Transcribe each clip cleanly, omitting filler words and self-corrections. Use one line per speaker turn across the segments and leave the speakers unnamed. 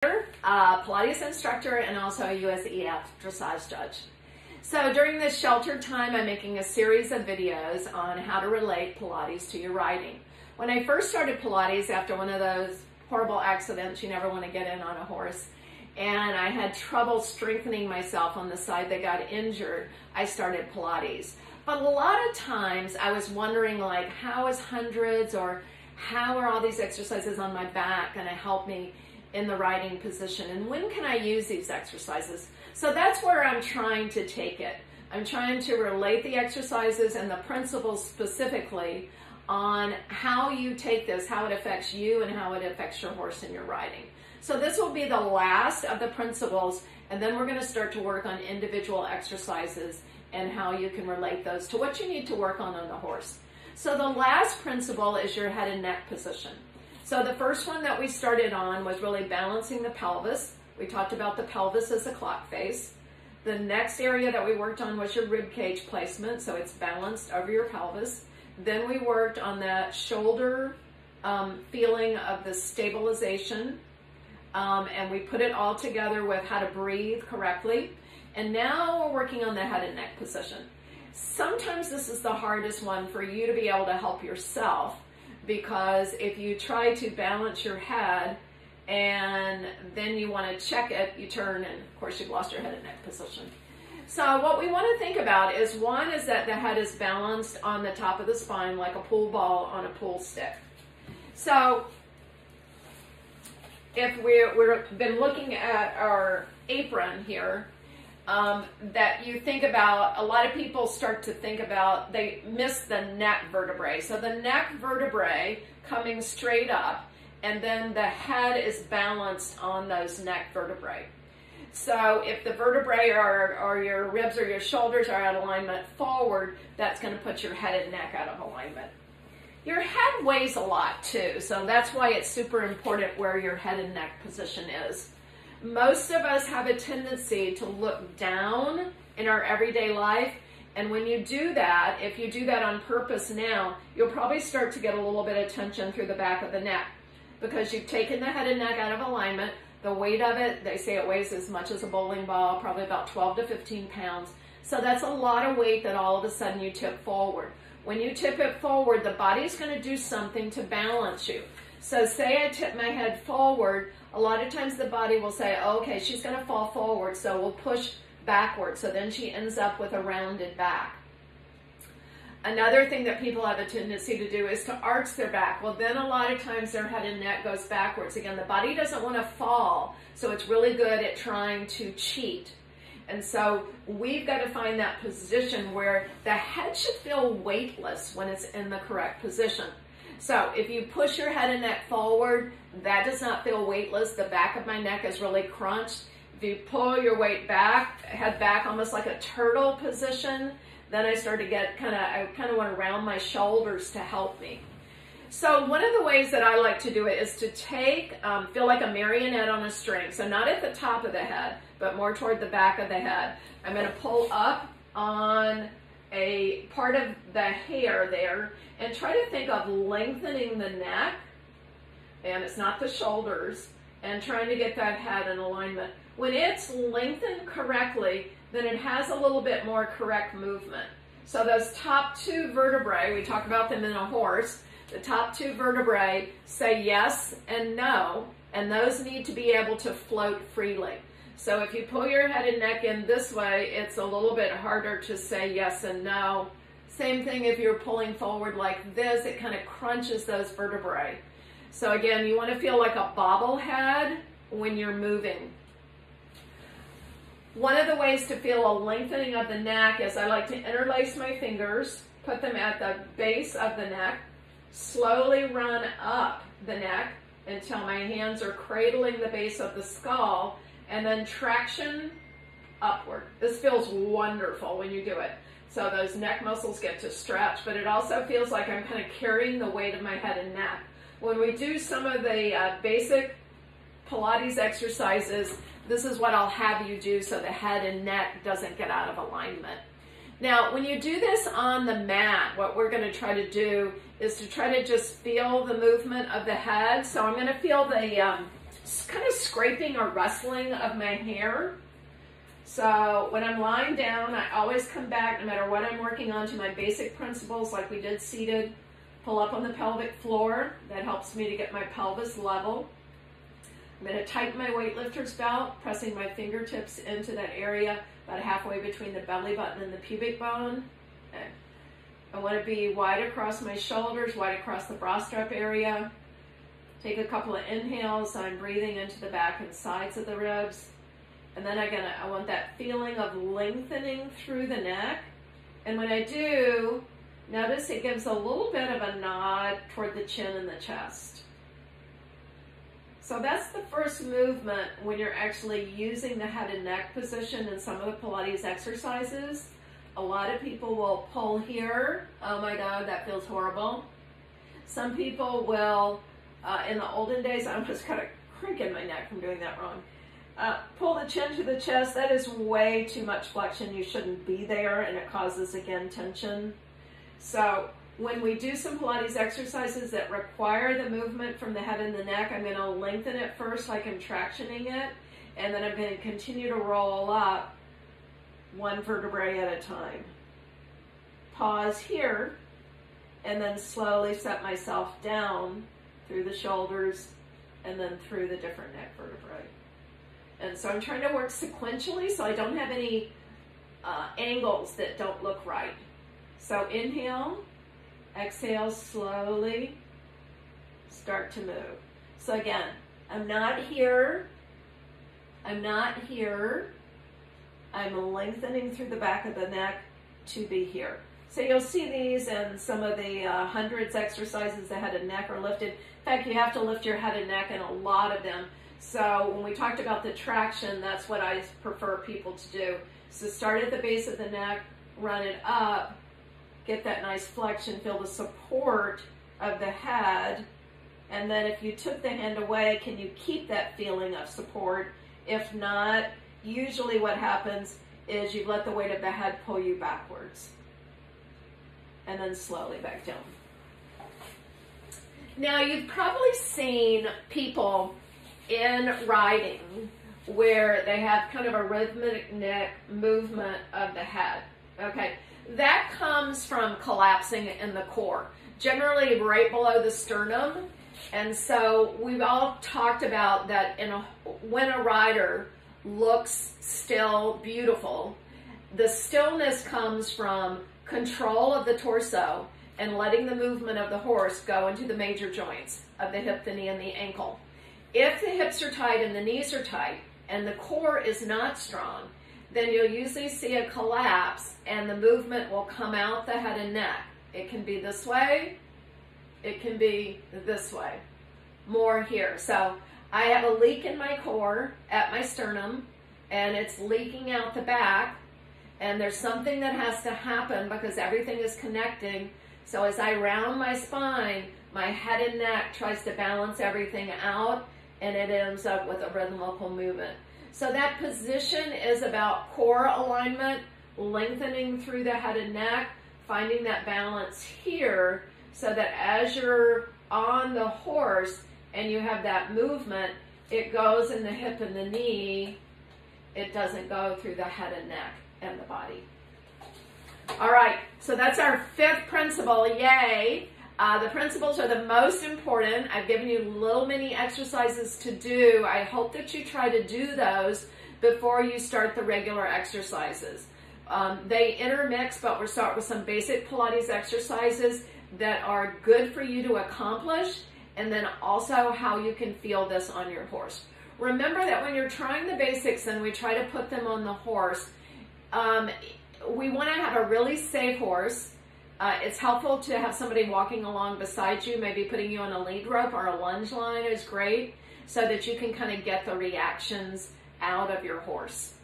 Pilates instructor and also a USEF dressage judge. So during this sheltered time, I'm making a series of videos on how to relate Pilates to your riding. When I first started Pilates after one of those horrible accidents you never want to get in on a horse, and I had trouble strengthening myself on the side that got injured, I started Pilates. But a lot of times I was wondering, like, how is hundreds or how are all these exercises on my back going to help me in the riding position, and when can I use these exercises? So that's where I'm trying to take it. I'm trying to relate the exercises and the principles specifically on how you take this, how it affects you and how it affects your horse in your riding. So this will be the last of the principles, and then we're going to start to work on individual exercises and how you can relate those to what you need to work on the horse. So the last principle is your head and neck position. So the first one that we started on was really balancing the pelvis. We talked about the pelvis as a clock face. The next area that we worked on was your rib cage placement, so it's balanced over your pelvis. Then we worked on that shoulder feeling of the stabilization, and we put it all together with how to breathe correctly. And now we're working on the head and neck position. Sometimes this is the hardest one for you to be able to help yourself, because if you try to balance your head and then you want to check it, you turn and of course you've lost your head and neck position. So what we want to think about is, one is that the head is balanced on the top of the spine like a pool ball on a pool stick. So if we've been looking at our apron here, that you think about, a lot of people start to think about, they miss the neck vertebrae. So the neck vertebrae coming straight up, and then the head is balanced on those neck vertebrae. So if the vertebrae or your ribs or your shoulders are out of alignment forward, that's going to put your head and neck out of alignment. Your head weighs a lot too, so that's why it's super important where your head and neck position is. Most of us have a tendency to look down in our everyday life, and when you do that, if you do that on purpose now, you'll probably start to get a little bit of tension through the back of the neck because you've taken the head and neck out of alignment. The weight of it, they say it weighs as much as a bowling ball, probably about 12 to 15 pounds. So that's a lot of weight that all of a sudden you tip forward. When you tip it forward, the body's going to do something to balance you. So say I tip my head forward, a lot of times the body will say, oh, okay, she's going to fall forward, so we'll push backward. So then she ends up with a rounded back. Another thing that people have a tendency to do is to arch their back. Well, then a lot of times their head and neck goes backwards. Again, the body doesn't want to fall, so it's really good at trying to cheat. And so we've got to find that position where the head should feel weightless when it's in the correct position. So if you push your head and neck forward, that does not feel weightless. The back of my neck is really crunched. If you pull your weight back, head back, almost like a turtle position, then I start to get I kind of want to round my shoulders to help me. So one of the ways that I like to do it is to take, feel like a marionette on a string. So not at the top of the head, but more toward the back of the head. I'm going to pull up on a part of the hair there and try to think of lengthening the neck, and it's not the shoulders, and trying to get that head in alignment. When it's lengthened correctly, then it has a little bit more correct movement. So those top two vertebrae, we talk about them in a horse, the top two vertebrae say yes and no, and those need to be able to float freely. So if you pull your head and neck in this way, it's a little bit harder to say yes and no. Same thing if you're pulling forward like this, it kind of crunches those vertebrae. So again, you want to feel like a bobblehead when you're moving. One of the ways to feel a lengthening of the neck is I like to interlace my fingers, put them at the base of the neck, slowly run up the neck until my hands are cradling the base of the skull, and then traction upward. This feels wonderful when you do it. So those neck muscles get to stretch, but it also feels like I'm kind of carrying the weight of my head and neck. When we do some of the basic Pilates exercises, this is what I'll have you do so the head and neck doesn't get out of alignment. Now, when you do this on the mat, what we're going to try to do is to try to just feel the movement of the head. So I'm going to feel the kind of scraping or rustling of my hair. So when I'm lying down, I always come back, no matter what I'm working on, to my basic principles like we did seated. Pull up on the pelvic floor. That helps me to get my pelvis level. I'm going to tighten my weightlifter's belt, pressing my fingertips into that area about halfway between the belly button and the pubic bone. Okay. I want to be wide across my shoulders, wide across the bra strap area. Take a couple of inhales. So I'm breathing into the back and sides of the ribs. And then I want that feeling of lengthening through the neck. And when I do, notice it gives a little bit of a nod toward the chin and the chest. So that's the first movement when you're actually using the head and neck position in some of the Pilates exercises. A lot of people will pull here. Oh my God, that feels horrible. Some people will, in the olden days, I almost got a crick in my neck from doing that wrong. Pull the chin to the chest. That is way too much flexion. You shouldn't be there, and it causes, again, tension. So when we do some Pilates exercises that require the movement from the head and the neck, I'm going to lengthen it first like I'm tractioning it, and then I'm going to continue to roll up one vertebrae at a time. Pause here, and then slowly set myself down through the shoulders and then through the different neck vertebrae. And so I'm trying to work sequentially so I don't have any angles that don't look right. So inhale, exhale slowly, start to move. So again, I'm not here, I'm not here, I'm lengthening through the back of the neck to be here. So you'll see these in some of the hundreds exercises, the head and neck are lifted. In fact, you have to lift your head and neck in a lot of them. So when we talked about the traction, that's what I prefer people to do. So start at the base of the neck, run it up, get that nice flexion, feel the support of the head, and then if you took the hand away, can you keep that feeling of support? If not, usually what happens is you let the weight of the head pull you backwards, and then slowly back down. Now, you've probably seen people in riding where they have kind of a rhythmic neck movement of the head. Okay, that comes from collapsing in the core, generally right below the sternum. And so we've all talked about that when a rider looks still, beautiful, the stillness comes from control of the torso and letting the movement of the horse go into the major joints of the hip, the knee, and the ankle. If the hips are tight and the knees are tight and the core is not strong, then you'll usually see a collapse and the movement will come out the head and neck. It can be this way, it can be this way, more here. So I have a leak in my core at my sternum and it's leaking out the back, and there's something that has to happen because everything is connecting. So as I round my spine, my head and neck tries to balance everything out, and it ends up with a rhythmical movement. So that position is about core alignment, lengthening through the head and neck, finding that balance here so that as you're on the horse and you have that movement, it goes in the hip and the knee. It doesn't go through the head and neck and the body. All right, so that's our fifth principle, yay. The principles are the most important. I've given you little mini exercises to do. I hope that you try to do those before you start the regular exercises. They intermix, but we'll start with some basic Pilates exercises that are good for you to accomplish, and then also how you can feel this on your horse. Remember that when you're trying the basics and we try to put them on the horse, we want to have a really safe horse. It's helpful to have somebody walking along beside you, maybe putting you on a lead rope or a lunge line is great, so that you can kind of get the reactions out of your horse.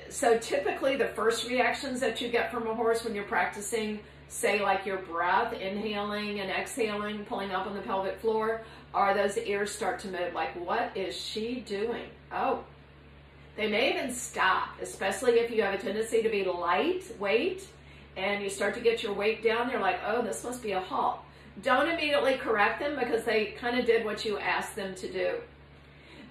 So typically the first reactions that you get from a horse when you're practicing, say like your breath, inhaling and exhaling, pulling up on the pelvic floor, are those ears start to move, like, what is she doing? Oh. They may even stop, especially if you have a tendency to be lightweight and you start to get your weight down. You're like, oh, this must be a halt. don't immediately correct them because they kind of did what you asked them to do.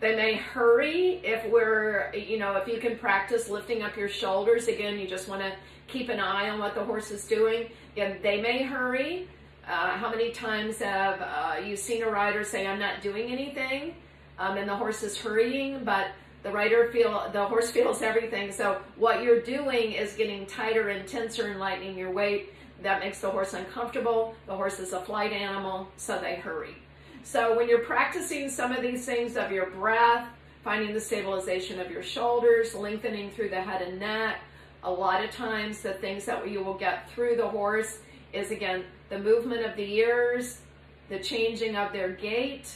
They may hurry if if you can practice lifting up your shoulders. Again, you just want to keep an eye on what the horse is doing. Again, they may hurry. How many times have you seen a rider say, I'm not doing anything, and the horse is hurrying, but the horse feels everything. So what you're doing is getting tighter and tenser and lightening your weight. That makes the horse uncomfortable. The horse is a flight animal, so they hurry. So when you're practicing some of these things of your breath, finding the stabilization of your shoulders, lengthening through the head and neck, a lot of times the things that you will get through the horse is, again, the movement of the ears, the changing of their gait,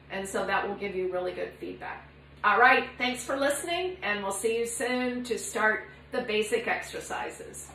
and so that will give you really good feedback. All right, thanks for listening, and we'll see you soon to start the basic exercises.